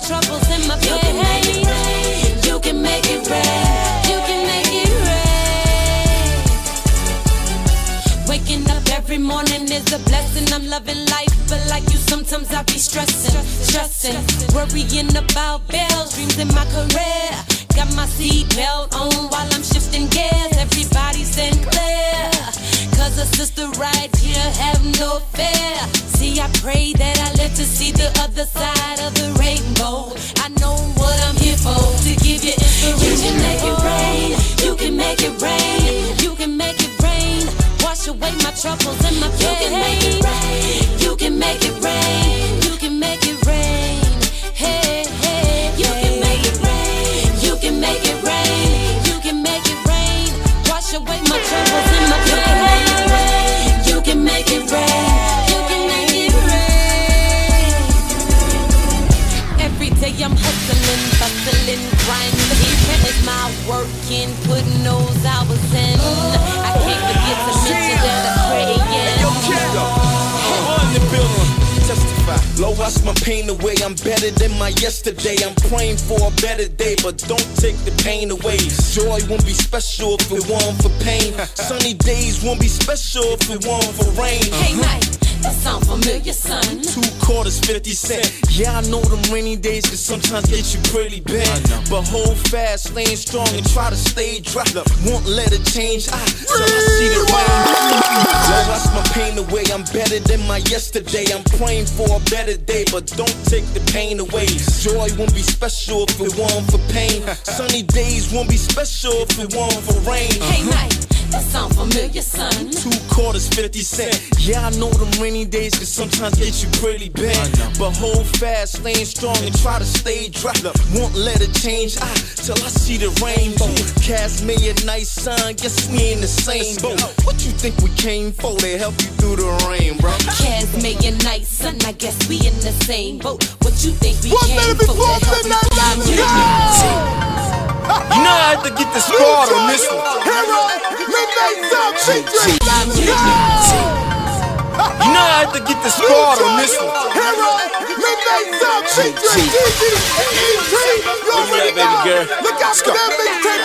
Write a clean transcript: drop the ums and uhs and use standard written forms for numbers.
troubles and my pain. You can make it rain. You can make it rain. Waking up every morning is a blessing. I'm loving life, but like you, sometimes I be stressing, worrying about bills, dreams in my career. Got my seatbelt on while I'm shifting gears. Everybody's in clear, cause a sister right here have no fear. See, I pray that I live to see the other side of the rainbow. I know what I'm here for, to give you inspiration. You can make it rain, you can make it rain, you can make it rain. Wash away my troubles and my pain. You can make it rain, you can make it rain, you can make it rain. Hey, hey, you can make it rain, you can make it rain, you can make it rain. Wash away my troubles and my pain. You can make it rain, you can make it rain. Every day I'm hustling, bustling, grinding. Even is my working, putting those hours in. I can't forget to mention that I pray. On the building. Low, wash my pain away. I'm better than my yesterday. I'm praying for a better day, but don't take the pain away. Joy won't be special if it weren't for pain. Sunny days won't be special if it weren't for rain. Hey, Mike, that sound familiar, son. 2 quarters, 50 cents. Yeah, I know them rainy days can sometimes get you pretty bad. But hold fast, staying strong and try to stay dry. Won't let it change. Till I see the rain. Low, wash my pain away. I'm better than my yesterday. I'm praying for a better day, but don't take the pain away. Joy won't be special if it weren't for pain. Sunny days won't be special if it weren't for rain. Hey, Mike, that sound familiar, son. 2 quarters, 50 cents. Yeah, I know them rainy days can sometimes get you pretty bad. But hold fast, staying strong and try to stay dry. Won't let it change till I see the rainbow. Cast me a nice sun, guess we in the same boat. What you think we came for? To help you through the rain, bro. Cast me a nice sun, I guess we in the same boat. What you think we came for? To help you. You know I have to get the squad on this one. You know I have to get the squad on this one. Midnight South, baby girl. Look out for that mixtape.